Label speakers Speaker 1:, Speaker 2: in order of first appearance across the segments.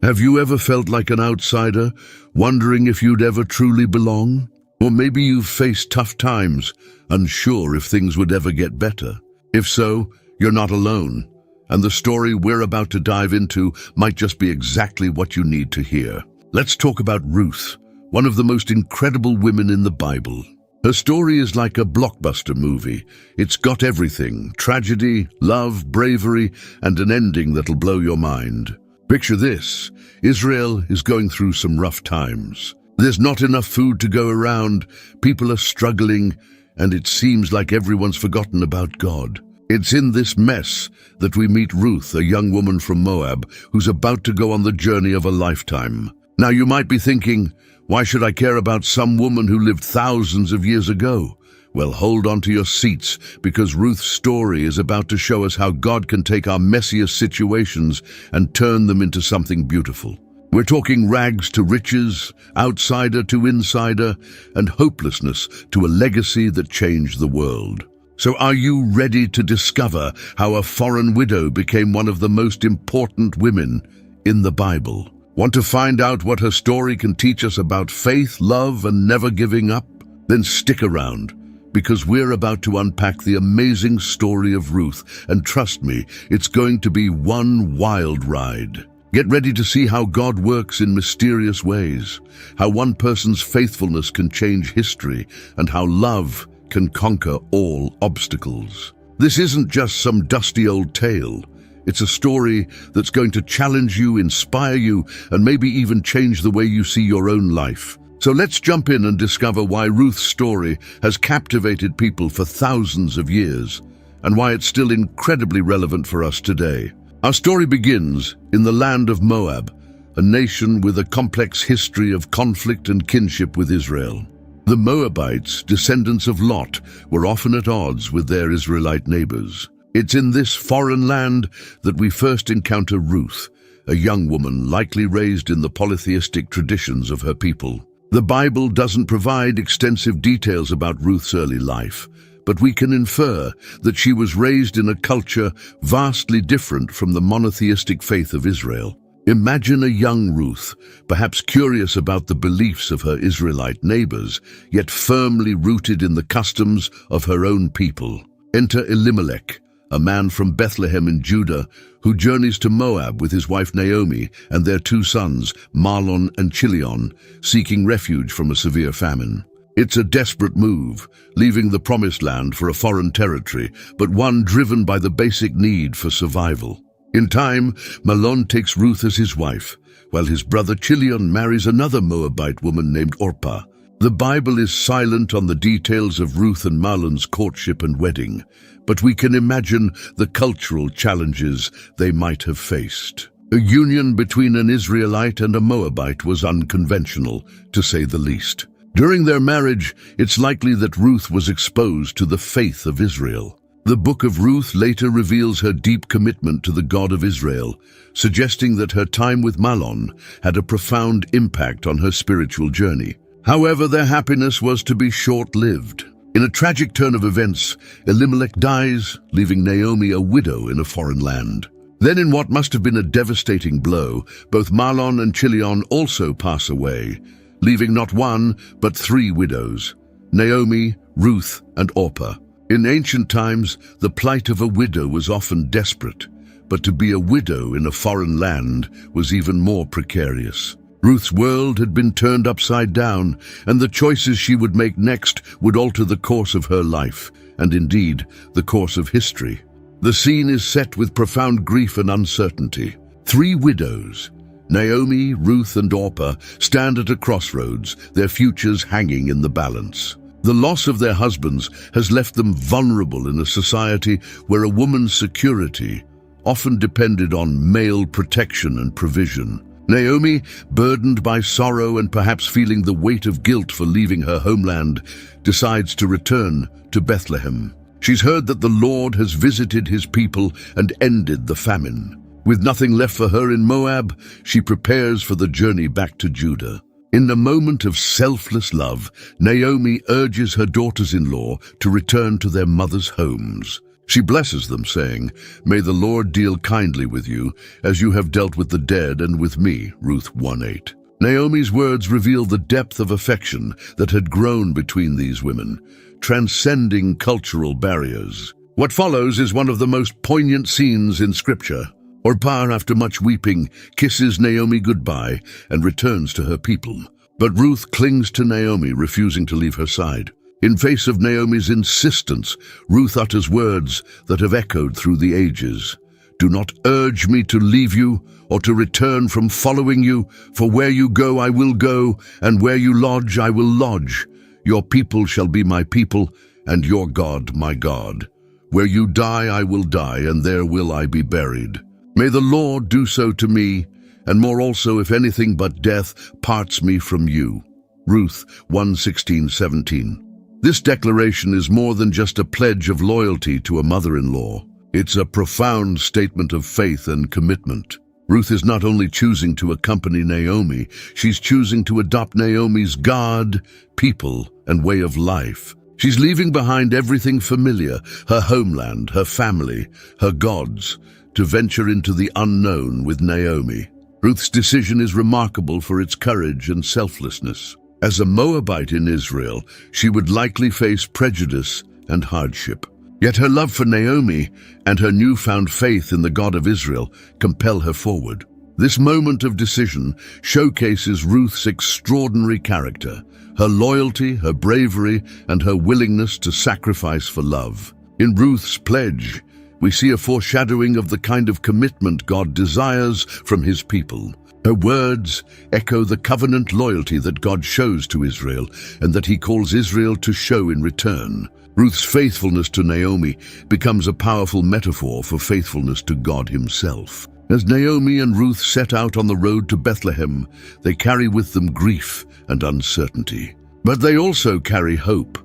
Speaker 1: Have you ever felt like an outsider, wondering if you'd ever truly belong? Or maybe you've faced tough times, unsure if things would ever get better. If so, you're not alone, and the story we're about to dive into might just be exactly what you need to hear. Let's talk about Ruth, one of the most incredible women in the Bible. Her story is like a blockbuster movie. It's got everything: tragedy, love, bravery, and an ending that'll blow your mind. Picture this: Israel is going through some rough times. There's not enough food to go around, people are struggling, and it seems like everyone's forgotten about God. It's in this mess that we meet Ruth, a young woman from Moab, who's about to go on the journey of a lifetime. Now you might be thinking, why should I care about some woman who lived thousands of years ago? Well, hold on to your seats, because Ruth's story is about to show us how God can take our messiest situations and turn them into something beautiful. We're talking rags to riches, outsider to insider, and hopelessness to a legacy that changed the world. So are you ready to discover how a foreign widow became one of the most important women in the Bible? Want to find out what her story can teach us about faith, love, and never giving up? Then stick around, because we're about to unpack the amazing story of Ruth, and trust me, it's going to be one wild ride. Get ready to see how God works in mysterious ways, how one person's faithfulness can change history, and how love can conquer all obstacles. This isn't just some dusty old tale. It's a story that's going to challenge you, inspire you, and maybe even change the way you see your own life. So let's jump in and discover why Ruth's story has captivated people for thousands of years, and why it's still incredibly relevant for us today. Our story begins in the land of Moab, a nation with a complex history of conflict and kinship with Israel. The Moabites, descendants of Lot, were often at odds with their Israelite neighbors. It's in this foreign land that we first encounter Ruth, a young woman likely raised in the polytheistic traditions of her people. The Bible doesn't provide extensive details about Ruth's early life, but we can infer that she was raised in a culture vastly different from the monotheistic faith of Israel. Imagine a young Ruth, perhaps curious about the beliefs of her Israelite neighbors, yet firmly rooted in the customs of her own people. Enter Elimelech, a man from Bethlehem in Judah, who journeys to Moab with his wife Naomi and their two sons, Mahlon and Chilion, seeking refuge from a severe famine. It's a desperate move, leaving the promised land for a foreign territory, but one driven by the basic need for survival. In time, Mahlon takes Ruth as his wife, while his brother Chilion marries another Moabite woman named Orpah. The Bible is silent on the details of Ruth and Mahlon's courtship and wedding, but we can imagine the cultural challenges they might have faced. A union between an Israelite and a Moabite was unconventional, to say the least. During their marriage, it's likely that Ruth was exposed to the faith of Israel. The book of Ruth later reveals her deep commitment to the God of Israel, suggesting that her time with Mahlon had a profound impact on her spiritual journey. However, their happiness was to be short-lived. In a tragic turn of events, Elimelech dies, leaving Naomi a widow in a foreign land. Then, in what must have been a devastating blow, both Mahlon and Chilion also pass away, leaving not one, but three widows: Naomi, Ruth, and Orpah. In ancient times, the plight of a widow was often desperate, but to be a widow in a foreign land was even more precarious. Ruth's world had been turned upside down, and the choices she would make next would alter the course of her life, and indeed, the course of history. The scene is set with profound grief and uncertainty. Three widows, Naomi, Ruth, and Orpah, stand at a crossroads, their futures hanging in the balance. The loss of their husbands has left them vulnerable in a society where a woman's security often depended on male protection and provision. Naomi, burdened by sorrow and perhaps feeling the weight of guilt for leaving her homeland, decides to return to Bethlehem. She's heard that the Lord has visited his people and ended the famine. With nothing left for her in Moab, she prepares for the journey back to Judah. In a moment of selfless love, Naomi urges her daughters-in-law to return to their mother's homes. She blesses them, saying, "May the Lord deal kindly with you, as you have dealt with the dead and with me." Ruth 1:8. Naomi's words reveal the depth of affection that had grown between these women, transcending cultural barriers. What follows is one of the most poignant scenes in Scripture. Orpah, after much weeping, kisses Naomi goodbye and returns to her people. But Ruth clings to Naomi, refusing to leave her side. In face of Naomi's insistence, Ruth utters words that have echoed through the ages. "Do not urge me to leave you or to return from following you, for where you go I will go, and where you lodge I will lodge. Your people shall be my people, and your God my God. Where you die I will die, and there will I be buried. May the Lord do so to me, and more also, if anything but death parts me from you." Ruth 1:16-17. This declaration is more than just a pledge of loyalty to a mother-in-law. It's a profound statement of faith and commitment. Ruth is not only choosing to accompany Naomi, she's choosing to adopt Naomi's God, people, and way of life. She's leaving behind everything familiar, her homeland, her family, her gods, to venture into the unknown with Naomi. Ruth's decision is remarkable for its courage and selflessness. As a Moabite in Israel, she would likely face prejudice and hardship. Yet her love for Naomi and her newfound faith in the God of Israel compel her forward. This moment of decision showcases Ruth's extraordinary character, her loyalty, her bravery, and her willingness to sacrifice for love. In Ruth's pledge, we see a foreshadowing of the kind of commitment God desires from his people. Her words echo the covenant loyalty that God shows to Israel and that he calls Israel to show in return. Ruth's faithfulness to Naomi becomes a powerful metaphor for faithfulness to God himself. As Naomi and Ruth set out on the road to Bethlehem, they carry with them grief and uncertainty. But they also carry hope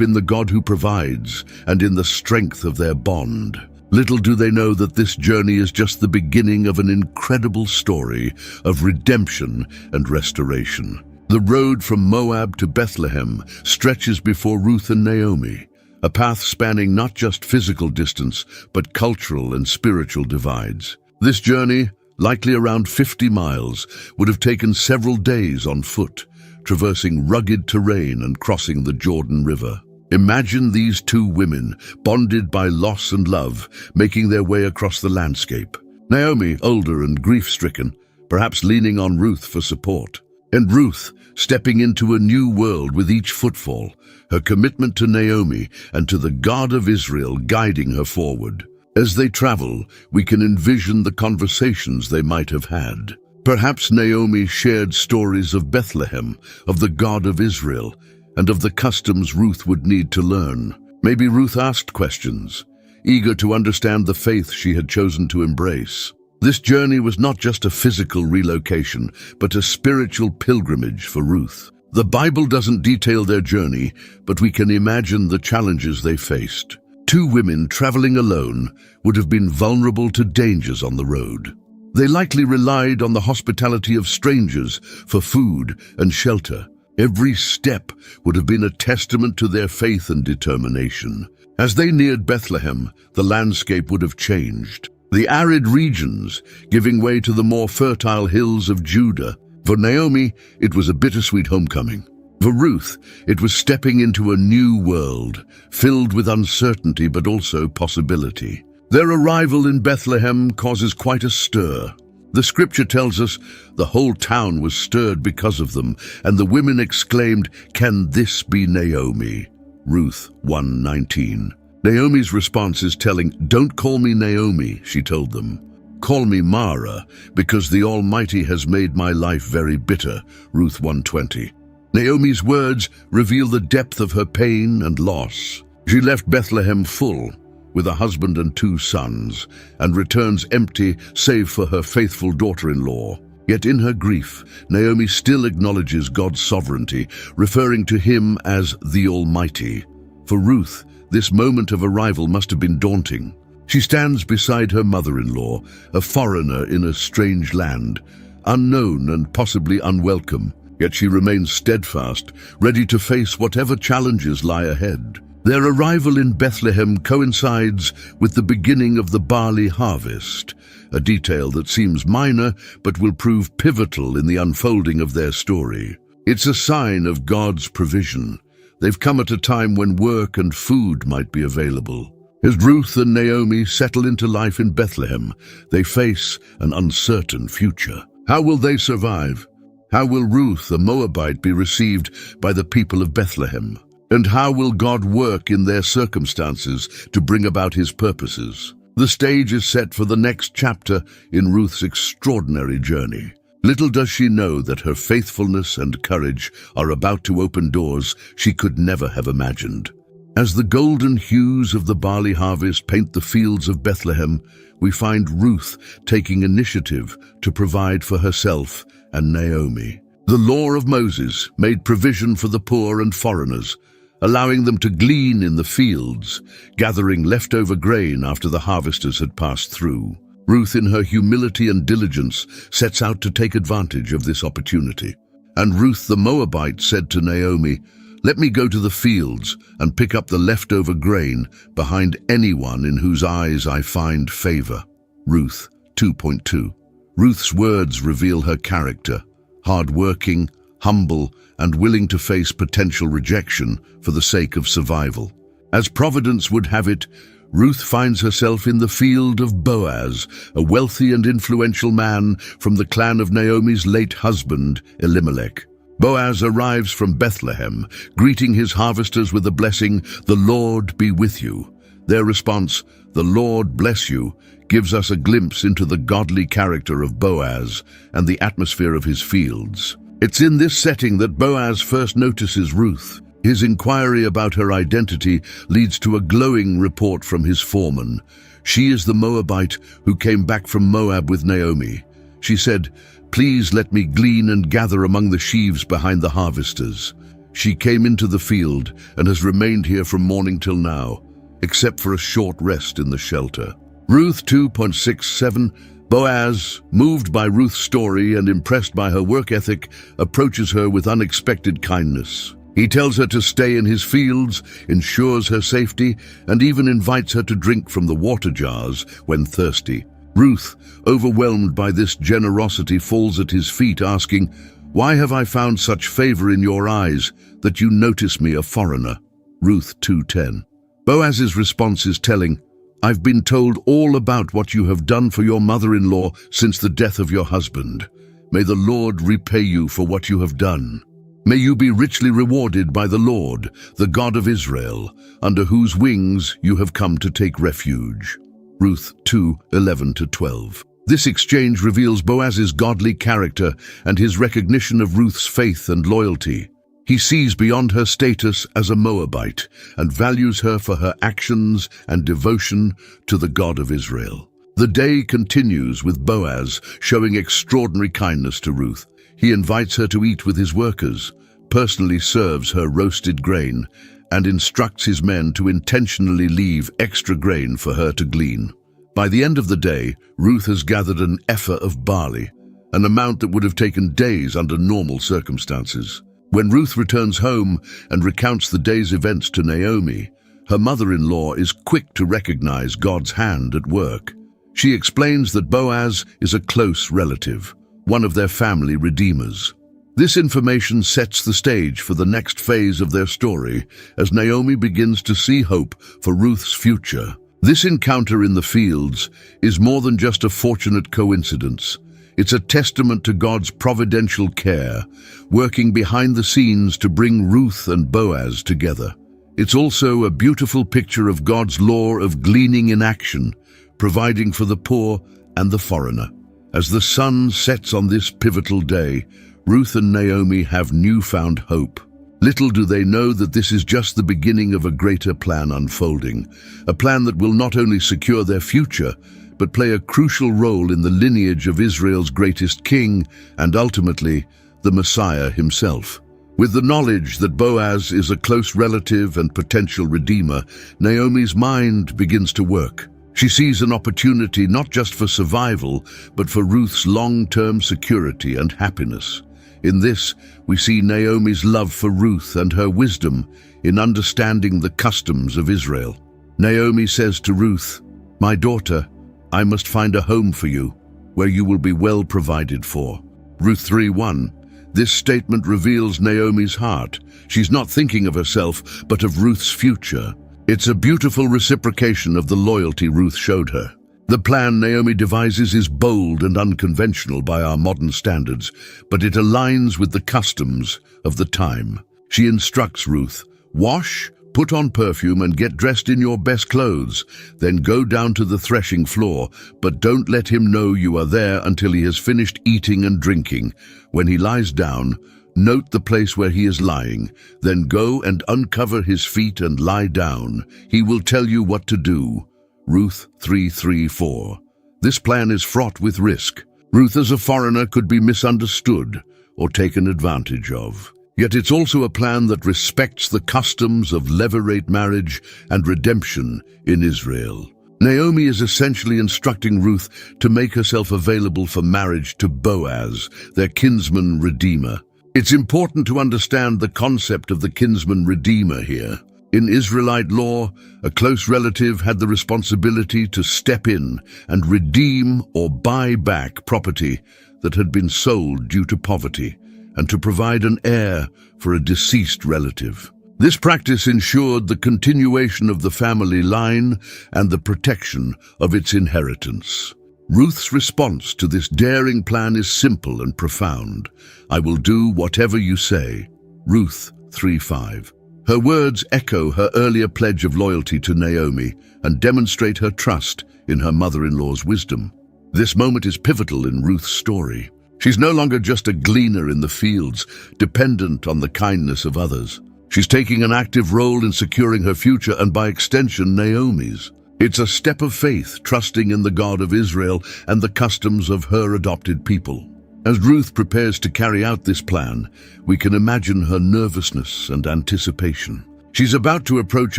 Speaker 1: in the God who provides and in the strength of their bond. Little do they know that this journey is just the beginning of an incredible story of redemption and restoration. The road from Moab to Bethlehem stretches before Ruth and Naomi, a path spanning not just physical distance, but cultural and spiritual divides. This journey, likely around 50 miles, would have taken several days on foot, traversing rugged terrain and crossing the Jordan River. Imagine these two women, bonded by loss and love, making their way across the landscape. Naomi, older and grief-stricken, perhaps leaning on Ruth for support. And Ruth, stepping into a new world with each footfall, her commitment to Naomi and to the God of Israel guiding her forward. As they travel, we can envision the conversations they might have had. Perhaps Naomi shared stories of Bethlehem, of the God of Israel, and of the customs Ruth would need to learn. Maybe Ruth asked questions, eager to understand the faith she had chosen to embrace. This journey was not just a physical relocation, but a spiritual pilgrimage for Ruth. The Bible doesn't detail their journey, but we can imagine the challenges they faced. Two women traveling alone would have been vulnerable to dangers on the road. They likely relied on the hospitality of strangers for food and shelter. Every step would have been a testament to their faith and determination. As they neared Bethlehem, the landscape would have changed. The arid regions giving way to the more fertile hills of Judah. For Naomi, it was a bittersweet homecoming. For Ruth, it was stepping into a new world, filled with uncertainty but also possibility. Their arrival in Bethlehem causes quite a stir. The scripture tells us the whole town was stirred because of them, and the women exclaimed, "Can this be Naomi?" Ruth 1:19. Naomi's response is telling. "Don't call me Naomi," she told them. "Call me Mara, because the Almighty has made my life very bitter." Ruth 1:20. Naomi's words reveal the depth of her pain and loss. She left Bethlehem full, with a husband and 2 sons, and returns empty save for her faithful daughter-in-law. Yet in her grief, Naomi still acknowledges God's sovereignty, referring to him as the Almighty. For Ruth, this moment of arrival must have been daunting. She stands beside her mother-in-law, a foreigner in a strange land, unknown and possibly unwelcome, yet she remains steadfast, ready to face whatever challenges lie ahead. Their arrival in Bethlehem coincides with the beginning of the barley harvest, a detail that seems minor but will prove pivotal in the unfolding of their story. It's a sign of God's provision. They've come at a time when work and food might be available. As Ruth and Naomi settle into life in Bethlehem, they face an uncertain future. How will they survive? How will Ruth, a Moabite, be received by the people of Bethlehem? And how will God work in their circumstances to bring about his purposes? The stage is set for the next chapter in Ruth's extraordinary journey. Little does she know that her faithfulness and courage are about to open doors she could never have imagined. As the golden hues of the barley harvest paint the fields of Bethlehem, we find Ruth taking initiative to provide for herself and Naomi. The law of Moses made provision for the poor and foreigners, allowing them to glean in the fields, gathering leftover grain after the harvesters had passed through. Ruth, in her humility and diligence, sets out to take advantage of this opportunity. And Ruth the Moabite said to Naomi, "Let me go to the fields and pick up the leftover grain behind anyone in whose eyes I find favor." Ruth 2.2. Ruth's words reveal her character: hard-working, humble, and willing to face potential rejection for the sake of survival. As Providence would have it, Ruth finds herself in the field of Boaz, a wealthy and influential man from the clan of Naomi's late husband, Elimelech. Boaz arrives from Bethlehem, greeting his harvesters with the blessing, "The Lord be with you." Their response, "The Lord bless you," gives us a glimpse into the godly character of Boaz and the atmosphere of his fields. It's in this setting that Boaz first notices Ruth. His inquiry about her identity leads to a glowing report from his foreman. She is the Moabite who came back from Moab with Naomi. She said, "Please let me glean and gather among the sheaves behind the harvesters." She came into the field and has remained here from morning till now, except for a short rest in the shelter. Ruth 2.67. Boaz, moved by Ruth's story and impressed by her work ethic, approaches her with unexpected kindness. He tells her to stay in his fields, ensures her safety, and even invites her to drink from the water jars when thirsty. Ruth, overwhelmed by this generosity, falls at his feet asking, "Why have I found such favor in your eyes that you notice me a foreigner?" Ruth 2:10. Boaz's response is telling, "I've been told all about what you have done for your mother-in-law since the death of your husband. May the Lord repay you for what you have done. May you be richly rewarded by the Lord, the God of Israel, under whose wings you have come to take refuge." Ruth 2:11-12. This exchange reveals Boaz's godly character and his recognition of Ruth's faith and loyalty. He sees beyond her status as a Moabite and values her for her actions and devotion to the God of Israel. The day continues with Boaz showing extraordinary kindness to Ruth. He invites her to eat with his workers, personally serves her roasted grain, and instructs his men to intentionally leave extra grain for her to glean. By the end of the day, Ruth has gathered an ephah of barley, an amount that would have taken days under normal circumstances. When Ruth returns home and recounts the day's events to Naomi, her mother-in-law is quick to recognize God's hand at work. She explains that Boaz is a close relative, one of their family redeemers. This information sets the stage for the next phase of their story as Naomi begins to see hope for Ruth's future. This encounter in the fields is more than just a fortunate coincidence. It's a testament to God's providential care, working behind the scenes to bring Ruth and Boaz together. It's also a beautiful picture of God's law of gleaning in action, providing for the poor and the foreigner. As the sun sets on this pivotal day, Ruth and Naomi have newfound hope. Little do they know that this is just the beginning of a greater plan unfolding, a plan that will not only secure their future, but play a crucial role in the lineage of Israel's greatest king and ultimately the Messiah himself. With the knowledge that Boaz is a close relative and potential redeemer, Naomi's mind begins to work. She sees an opportunity not just for survival, but for Ruth's long-term security and happiness. In this, we see Naomi's love for Ruth and her wisdom in understanding the customs of Israel. Naomi says to Ruth, "My daughter, I must find a home for you, where you will be well provided for." Ruth 3:1. This statement reveals Naomi's heart. She's not thinking of herself, but of Ruth's future. It's a beautiful reciprocation of the loyalty Ruth showed her. The plan Naomi devises is bold and unconventional by our modern standards, but it aligns with the customs of the time. She instructs Ruth, "Wash, put on perfume, and get dressed in your best clothes. Then go down to the threshing floor, but don't let him know you are there until he has finished eating and drinking. When he lies down, note the place where he is lying. Then go and uncover his feet and lie down. He will tell you what to do." Ruth 3:3-4. This plan is fraught with risk. Ruth as a foreigner could be misunderstood or taken advantage of. Yet it's also a plan that respects the customs of levirate marriage and redemption in Israel. Naomi is essentially instructing Ruth to make herself available for marriage to Boaz, their kinsman redeemer. It's important to understand the concept of the kinsman redeemer here. In Israelite law, a close relative had the responsibility to step in and redeem or buy back property that had been sold due to poverty, and to provide an heir for a deceased relative. This practice ensured the continuation of the family line and the protection of its inheritance. Ruth's response to this daring plan is simple and profound. "I will do whatever you say." Ruth 3:5. Her words echo her earlier pledge of loyalty to Naomi and demonstrate her trust in her mother-in-law's wisdom. This moment is pivotal in Ruth's story. She's no longer just a gleaner in the fields, dependent on the kindness of others. She's taking an active role in securing her future and, by extension, Naomi's. It's a step of faith, trusting in the God of Israel and the customs of her adopted people. As Ruth prepares to carry out this plan, we can imagine her nervousness and anticipation. She's about to approach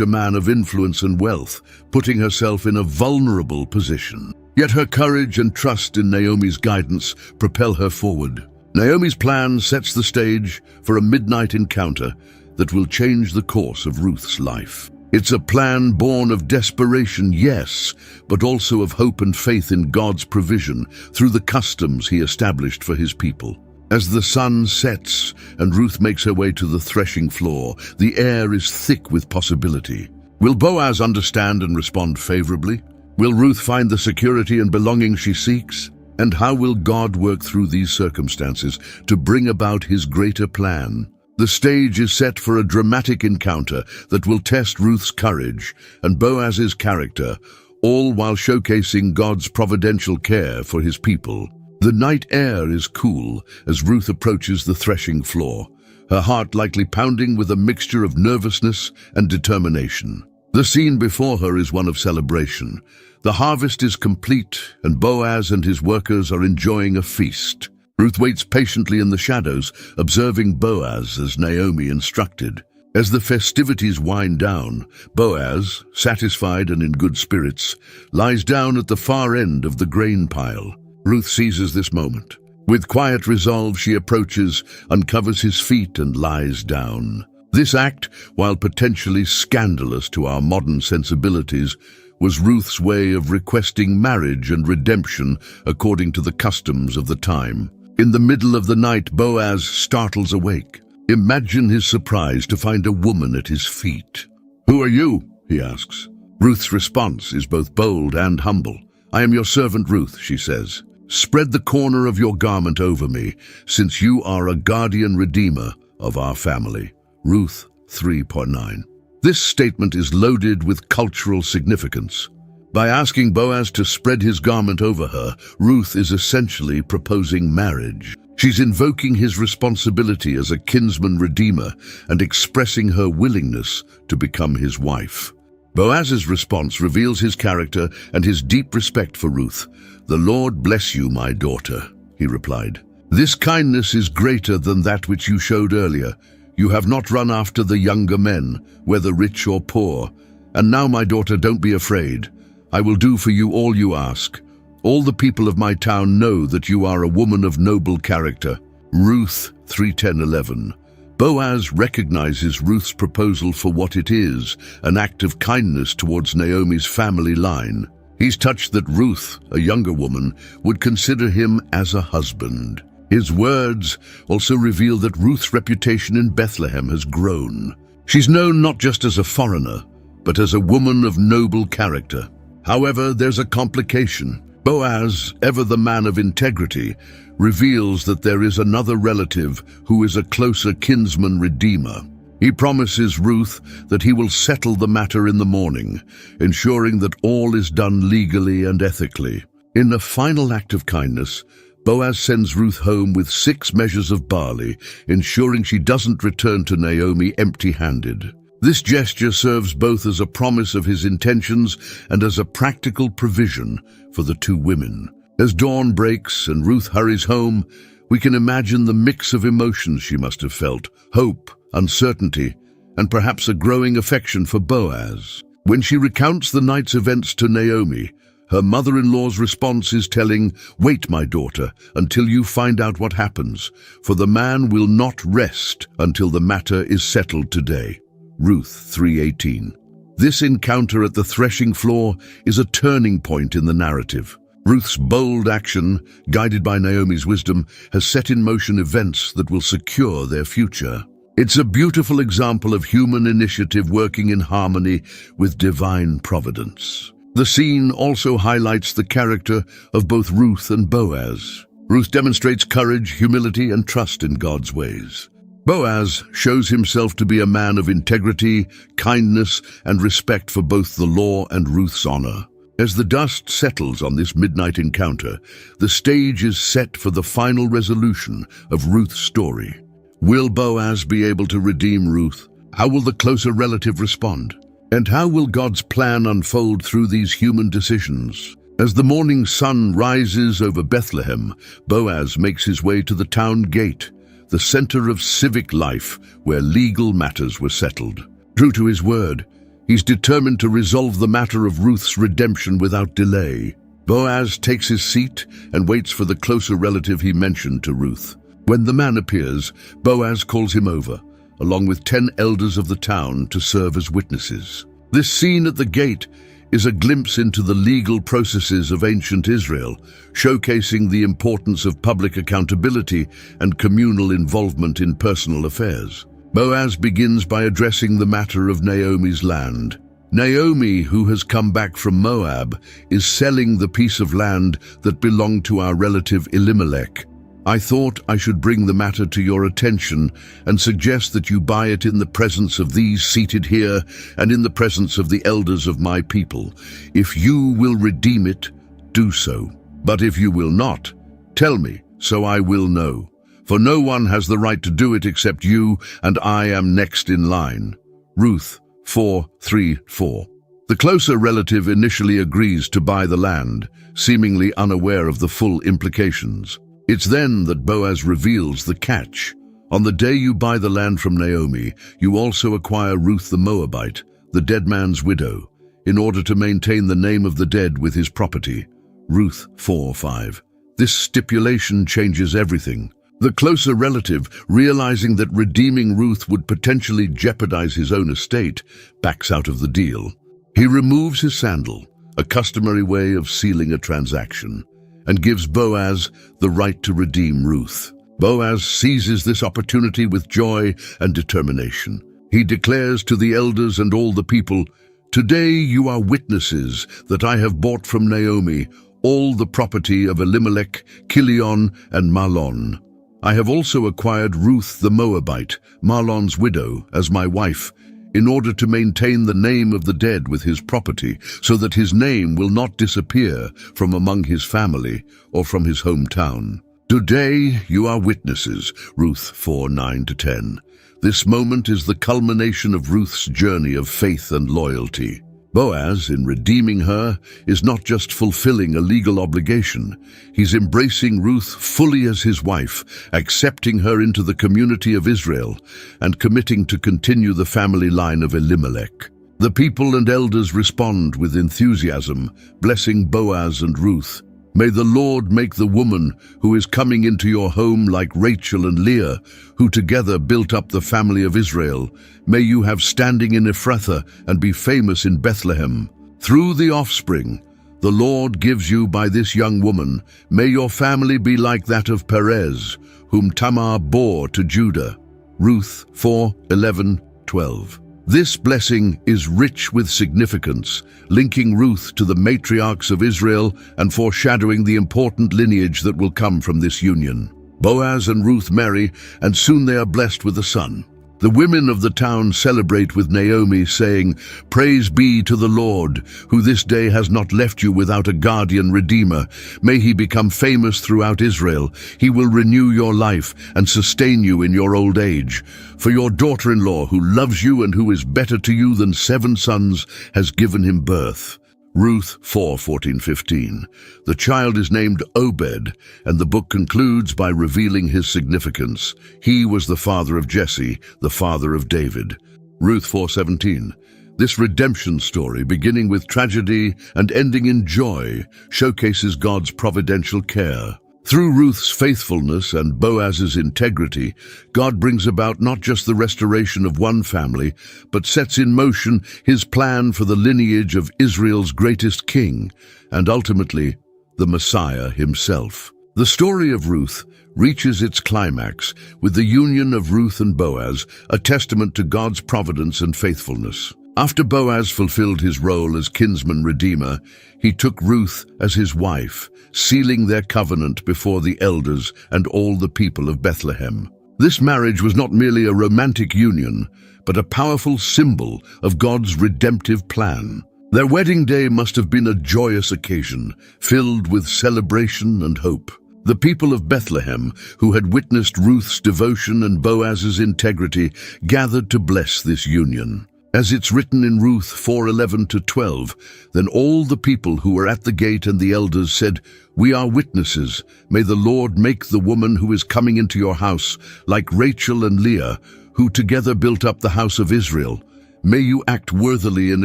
Speaker 1: a man of influence and wealth, putting herself in a vulnerable position. Yet her courage and trust in Naomi's guidance propel her forward. Naomi's plan sets the stage for a midnight encounter that will change the course of Ruth's life. It's a plan born of desperation, yes, but also of hope and faith in God's provision through the customs he established for his people. As the sun sets and Ruth makes her way to the threshing floor, the air is thick with possibility. Will Boaz understand and respond favorably? Will Ruth find the security and belonging she seeks? And how will God work through these circumstances to bring about his greater plan? The stage is set for a dramatic encounter that will test Ruth's courage and Boaz's character, all while showcasing God's providential care for his people. The night air is cool as Ruth approaches the threshing floor, her heart likely pounding with a mixture of nervousness and determination. The scene before her is one of celebration. The harvest is complete, and Boaz and his workers are enjoying a feast. Ruth waits patiently in the shadows, observing Boaz as Naomi instructed. As the festivities wind down, Boaz, satisfied and in good spirits, lies down at the far end of the grain pile. Ruth seizes this moment. With quiet resolve, she approaches, uncovers his feet, and lies down. This act, while potentially scandalous to our modern sensibilities, was Ruth's way of requesting marriage and redemption according to the customs of the time. In the middle of the night, Boaz startles awake. Imagine his surprise to find a woman at his feet. "Who are you?" he asks. Ruth's response is both bold and humble. "I am your servant Ruth," she says. "Spread the corner of your garment over me, since you are a guardian redeemer of our family." Ruth 3:9. This statement is loaded with cultural significance. By asking Boaz to spread his garment over her, Ruth is essentially proposing marriage. She's invoking his responsibility as a kinsman redeemer and expressing her willingness to become his wife. Boaz's response reveals his character and his deep respect for Ruth. "The Lord bless you, my daughter," he replied. "This kindness is greater than that which you showed earlier. You have not run after the younger men, whether rich or poor. And now, my daughter, don't be afraid. I will do for you all you ask. All the people of my town know that you are a woman of noble character." Ruth 3:10-11. Boaz recognizes Ruth's proposal for what it is, an act of kindness towards Naomi's family line. He's touched that Ruth, a younger woman, would consider him as a husband. His words also reveal that Ruth's reputation in Bethlehem has grown. She's known not just as a foreigner, but as a woman of noble character. However, there's a complication. Boaz, ever the man of integrity, reveals that there is another relative who is a closer kinsman redeemer. He promises Ruth that he will settle the matter in the morning, ensuring that all is done legally and ethically. In a final act of kindness, Boaz sends Ruth home with 6 measures of barley, ensuring she doesn't return to Naomi empty-handed. This gesture serves both as a promise of his intentions and as a practical provision for the 2 women. As dawn breaks and Ruth hurries home, we can imagine the mix of emotions she must have felt: hope, uncertainty, and perhaps a growing affection for Boaz. When she recounts the night's events to Naomi, her mother-in-law's response is telling, "Wait, my daughter, until you find out what happens, for the man will not rest until the matter is settled today." Ruth 3:18. This encounter at the threshing floor is a turning point in the narrative. Ruth's bold action, guided by Naomi's wisdom, has set in motion events that will secure their future. It's a beautiful example of human initiative working in harmony with divine providence. The scene also highlights the character of both Ruth and Boaz. Ruth demonstrates courage, humility, and trust in God's ways. Boaz shows himself to be a man of integrity, kindness, and respect for both the law and Ruth's honor. As the dust settles on this midnight encounter, the stage is set for the final resolution of Ruth's story. Will Boaz be able to redeem Ruth? How will the closer relative respond? And how will God's plan unfold through these human decisions? As the morning sun rises over Bethlehem, Boaz makes his way to the town gate, the center of civic life where legal matters were settled. True to his word, he's determined to resolve the matter of Ruth's redemption without delay. Boaz takes his seat and waits for the closer relative he mentioned to Ruth. When the man appears, Boaz calls him over, along with 10 elders of the town, to serve as witnesses. This scene at the gate is a glimpse into the legal processes of ancient Israel, showcasing the importance of public accountability and communal involvement in personal affairs. Boaz begins by addressing the matter of Naomi's land. Naomi, who has come back from Moab, is selling the piece of land that belonged to our relative Elimelech. I thought I should bring the matter to your attention and suggest that you buy it in the presence of these seated here and in the presence of the elders of my people. If you will redeem it, do so. But if you will not, tell me, so I will know. For no one has the right to do it except you, and I am next in line. Ruth 4:3-4. The closer relative initially agrees to buy the land, seemingly unaware of the full implications. It's then that Boaz reveals the catch. On the day you buy the land from Naomi, you also acquire Ruth the Moabite, the dead man's widow, in order to maintain the name of the dead with his property. Ruth 4:5. This stipulation changes everything. The closer relative, realizing that redeeming Ruth would potentially jeopardize his own estate, backs out of the deal. He removes his sandal, a customary way of sealing a transaction, and gives Boaz the right to redeem Ruth. Boaz seizes this opportunity with joy and determination. He declares to the elders and all the people, "Today you are witnesses that I have bought from Naomi all the property of Elimelech, Kilion, and Mahlon. I have also acquired Ruth the Moabite, Mahlon's widow, as my wife, in order to maintain the name of the dead with his property, so that his name will not disappear from among his family or from his hometown. Today you are witnesses." Ruth 4:9-10. This moment is the culmination of Ruth's journey of faith and loyalty. Boaz, in redeeming her, is not just fulfilling a legal obligation. He's embracing Ruth fully as his wife, accepting her into the community of Israel, and committing to continue the family line of Elimelech. The people and elders respond with enthusiasm, blessing Boaz and Ruth. May the Lord make the woman who is coming into your home like Rachel and Leah, who together built up the family of Israel. May you have standing in Ephrathah and be famous in Bethlehem. Through the offspring the Lord gives you by this young woman, may your family be like that of Perez, whom Tamar bore to Judah. Ruth 4:11-12. This blessing is rich with significance, linking Ruth to the matriarchs of Israel and foreshadowing the important lineage that will come from this union. Boaz and Ruth marry, and soon they are blessed with a son. The women of the town celebrate with Naomi, saying, "Praise be to the Lord, who this day has not left you without a guardian redeemer. May he become famous throughout Israel. He will renew your life and sustain you in your old age. For your daughter-in-law, who loves you and who is better to you than 7 sons, has given him birth." Ruth 4:14-15. The child is named Obed, and the book concludes by revealing his significance. He was the father of Jesse, the father of David. Ruth 4:17. This redemption story, beginning with tragedy and ending in joy, showcases God's providential care. Through Ruth's faithfulness and Boaz's integrity, God brings about not just the restoration of one family, but sets in motion his plan for the lineage of Israel's greatest king, and ultimately, the Messiah himself. The story of Ruth reaches its climax with the union of Ruth and Boaz, a testament to God's providence and faithfulness. After Boaz fulfilled his role as kinsman redeemer, he took Ruth as his wife, sealing their covenant before the elders and all the people of Bethlehem. This marriage was not merely a romantic union, but a powerful symbol of God's redemptive plan. Their wedding day must have been a joyous occasion, filled with celebration and hope. The people of Bethlehem, who had witnessed Ruth's devotion and Boaz's integrity, gathered to bless this union. As it's written in Ruth 4:11-12, then all the people who were at the gate and the elders said, "We are witnesses. May the Lord make the woman who is coming into your house like Rachel and Leah, who together built up the house of Israel. May you act worthily in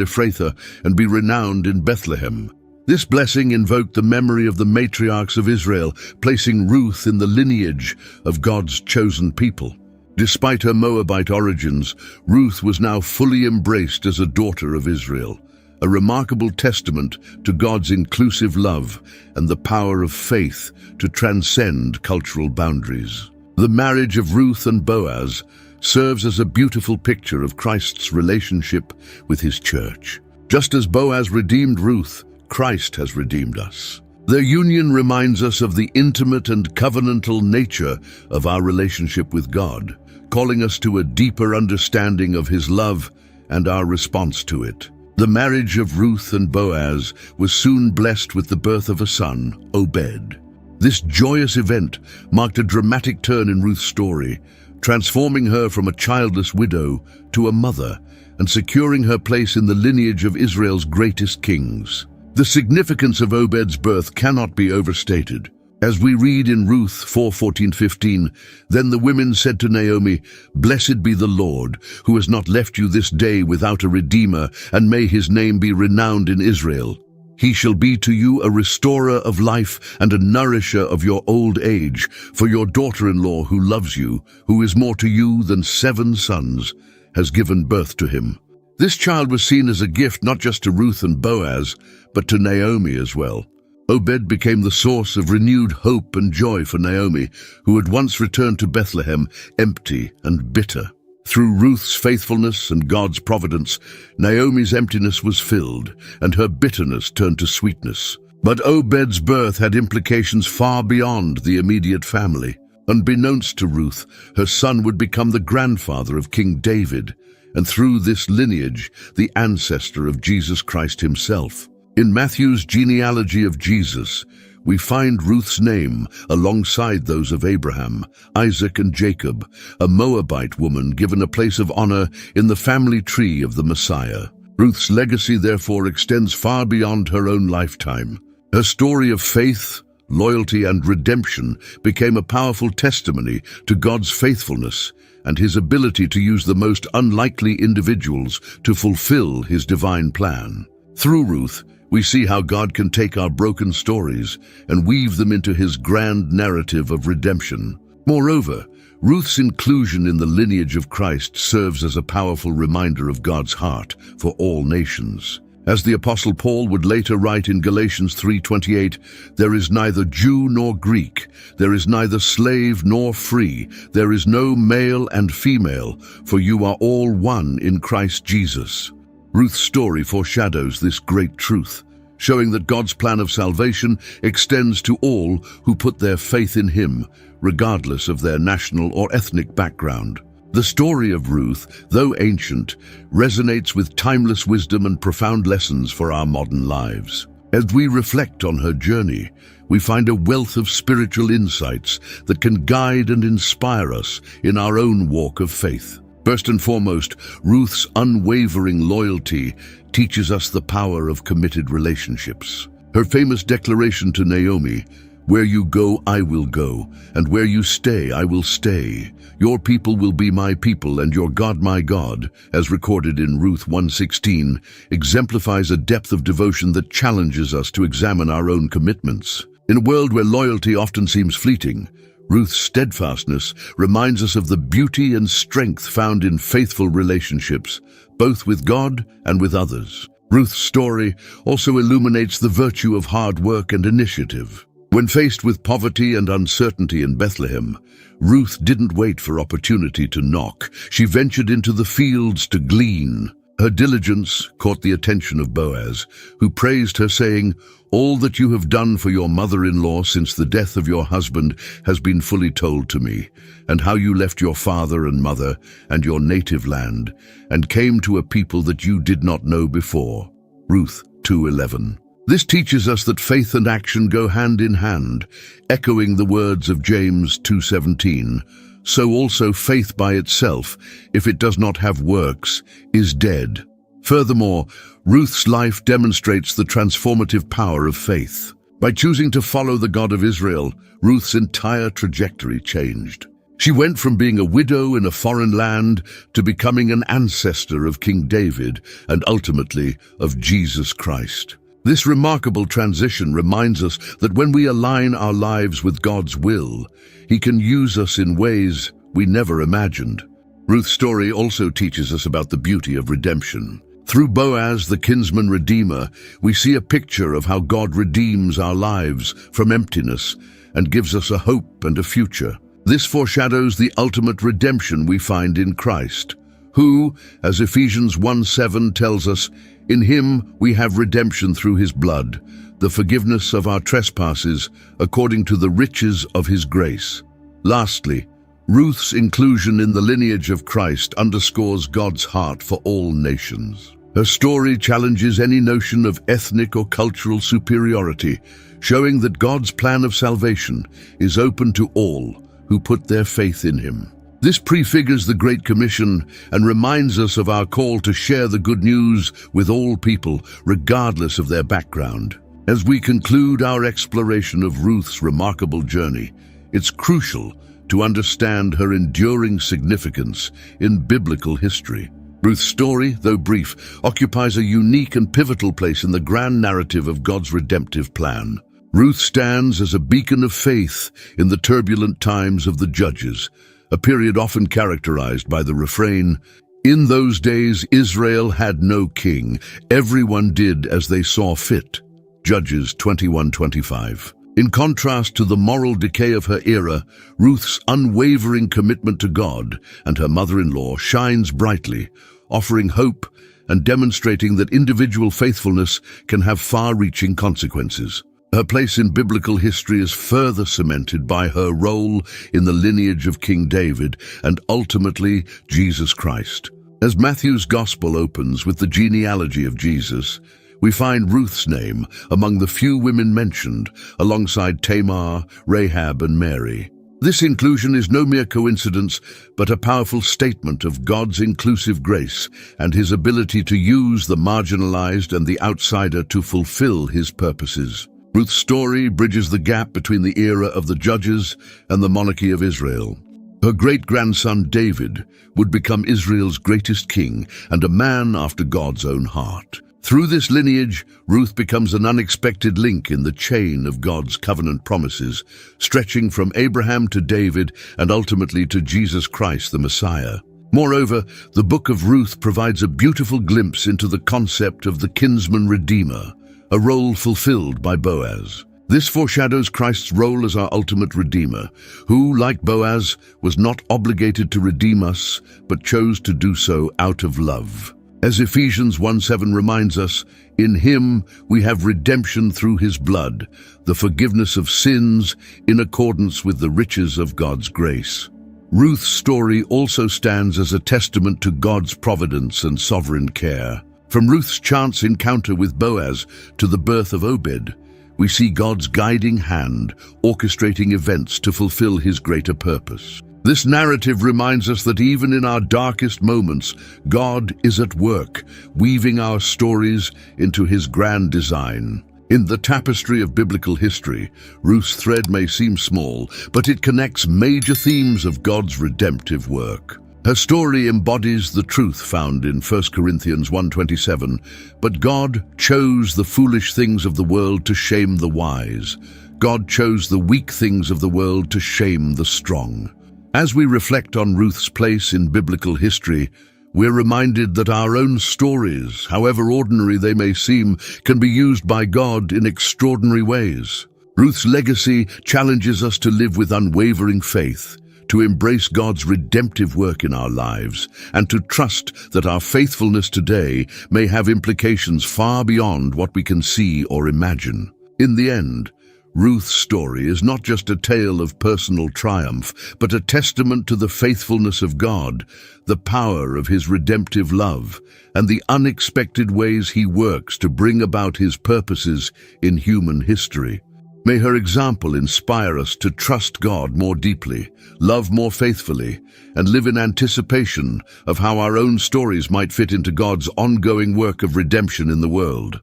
Speaker 1: Ephrathah and be renowned in Bethlehem." This blessing invoked the memory of the matriarchs of Israel, placing Ruth in the lineage of God's chosen people. Despite her Moabite origins, Ruth was now fully embraced as a daughter of Israel, a remarkable testament to God's inclusive love and the power of faith to transcend cultural boundaries. The marriage of Ruth and Boaz serves as a beautiful picture of Christ's relationship with his church. Just as Boaz redeemed Ruth, Christ has redeemed us. Their union reminds us of the intimate and covenantal nature of our relationship with God, calling us to a deeper understanding of his love and our response to it. The marriage of Ruth and Boaz was soon blessed with the birth of a son, Obed. This joyous event marked a dramatic turn in Ruth's story, transforming her from a childless widow to a mother and securing her place in the lineage of Israel's greatest kings. The significance of Obed's birth cannot be overstated. As we read in Ruth 4:14-15, then the women said to Naomi, "Blessed be the Lord, who has not left you this day without a redeemer, and may his name be renowned in Israel. He shall be to you a restorer of life and a nourisher of your old age, for your daughter-in-law who loves you, who is more to you than 7 sons, has given birth to him." This child was seen as a gift not just to Ruth and Boaz, but to Naomi as well. Obed became the source of renewed hope and joy for Naomi, who had once returned to Bethlehem empty and bitter. Through Ruth's faithfulness and God's providence, Naomi's emptiness was filled, and her bitterness turned to sweetness. But Obed's birth had implications far beyond the immediate family. Unbeknownst to Ruth, her son would become the grandfather of King David, and through this lineage, the ancestor of Jesus Christ himself. In Matthew's genealogy of Jesus, we find Ruth's name alongside those of Abraham, Isaac, and Jacob, a Moabite woman given a place of honor in the family tree of the Messiah. Ruth's legacy therefore extends far beyond her own lifetime. Her story of faith, loyalty, and redemption became a powerful testimony to God's faithfulness and his ability to use the most unlikely individuals to fulfill his divine plan. Through Ruth, We see how God can take our broken stories and weave them into his grand narrative of redemption. Moreover, Ruth's inclusion in the lineage of Christ serves as a powerful reminder of God's heart for all nations. As the Apostle Paul would later write in Galatians 3:28, "There is neither Jew nor Greek, there is neither slave nor free, there is no male and female, for you are all one in Christ Jesus." Ruth's story foreshadows this great truth, showing that God's plan of salvation extends to all who put their faith in him, regardless of their national or ethnic background. The story of Ruth, though ancient, resonates with timeless wisdom and profound lessons for our modern lives. As we reflect on her journey, we find a wealth of spiritual insights that can guide and inspire us in our own walk of faith. First and foremost, Ruth's unwavering loyalty teaches us the power of committed relationships. Her famous declaration to Naomi, "Where you go, I will go, and where you stay, I will stay. Your people will be my people, and your God my God," as recorded in Ruth 1:16, exemplifies a depth of devotion that challenges us to examine our own commitments. In a world where loyalty often seems fleeting, Ruth's steadfastness reminds us of the beauty and strength found in faithful relationships, both with God and with others. Ruth's story also illuminates the virtue of hard work and initiative. When faced with poverty and uncertainty in Bethlehem, Ruth didn't wait for opportunity to knock. She ventured into the fields to glean. Her diligence caught the attention of Boaz, who praised her, saying, "All that you have done for your mother-in-law since the death of your husband has been fully told to me, and how you left your father and mother and your native land, and came to a people that you did not know before." Ruth 2:11. This teaches us that faith and action go hand in hand, echoing the words of James 2:17. "So also faith by itself, if it does not have works, is dead." Furthermore, Ruth's life demonstrates the transformative power of faith. By choosing to follow the God of Israel, Ruth's entire trajectory changed. She went from being a widow in a foreign land to becoming an ancestor of King David and ultimately of Jesus Christ. This remarkable transition reminds us that when we align our lives with God's will, he can use us in ways we never imagined. Ruth's story also teaches us about the beauty of redemption. Through Boaz, the kinsman redeemer, we see a picture of how God redeems our lives from emptiness and gives us a hope and a future. This foreshadows the ultimate redemption we find in Christ, who, as Ephesians 1:7 tells us, "In him we have redemption through his blood, the forgiveness of our trespasses, according to the riches of his grace." Lastly, Ruth's inclusion in the lineage of Christ underscores God's heart for all nations. Her story challenges any notion of ethnic or cultural superiority, showing that God's plan of salvation is open to all who put their faith in him. This prefigures the Great Commission and reminds us of our call to share the good news with all people, regardless of their background. As we conclude our exploration of Ruth's remarkable journey, it's crucial to understand her enduring significance in biblical history. Ruth's story, though brief, occupies a unique and pivotal place in the grand narrative of God's redemptive plan. Ruth stands as a beacon of faith in the turbulent times of the Judges, a period often characterized by the refrain, "In those days Israel had no king, everyone did as they saw fit." Judges 21:25. In contrast to the moral decay of her era, Ruth's unwavering commitment to God and her mother-in-law shines brightly, offering hope and demonstrating that individual faithfulness can have far-reaching consequences. Her place in biblical history is further cemented by her role in the lineage of King David and ultimately Jesus Christ. As Matthew's Gospel opens with the genealogy of Jesus, we find Ruth's name among the few women mentioned, alongside Tamar, Rahab, and Mary. This inclusion is no mere coincidence, but a powerful statement of God's inclusive grace and his ability to use the marginalized and the outsider to fulfill his purposes. Ruth's story bridges the gap between the era of the Judges and the monarchy of Israel. Her great-grandson David would become Israel's greatest king and a man after God's own heart. Through this lineage, Ruth becomes an unexpected link in the chain of God's covenant promises, stretching from Abraham to David and ultimately to Jesus Christ, the Messiah. Moreover, the book of Ruth provides a beautiful glimpse into the concept of the kinsman redeemer, a role fulfilled by Boaz. This foreshadows Christ's role as our ultimate redeemer, who, like Boaz, was not obligated to redeem us, but chose to do so out of love. As Ephesians 1:7 reminds us, in him we have redemption through his blood, the forgiveness of sins in accordance with the riches of God's grace. Ruth's story also stands as a testament to God's providence and sovereign care. From Ruth's chance encounter with Boaz to the birth of Obed, we see God's guiding hand orchestrating events to fulfill his greater purpose. This narrative reminds us that even in our darkest moments, God is at work, weaving our stories into his grand design. In the tapestry of biblical history, Ruth's thread may seem small, but it connects major themes of God's redemptive work. Her story embodies the truth found in 1 Corinthians 1:27, "But God chose the foolish things of the world to shame the wise. God chose the weak things of the world to shame the strong." As we reflect on Ruth's place in biblical history, we're reminded that our own stories, however ordinary they may seem, can be used by God in extraordinary ways. Ruth's legacy challenges us to live with unwavering faith, to embrace God's redemptive work in our lives, and to trust that our faithfulness today may have implications far beyond what we can see or imagine. In the end, Ruth's story is not just a tale of personal triumph, but a testament to the faithfulness of God, the power of his redemptive love, and the unexpected ways he works to bring about his purposes in human history. May her example inspire us to trust God more deeply, love more faithfully, and live in anticipation of how our own stories might fit into God's ongoing work of redemption in the world.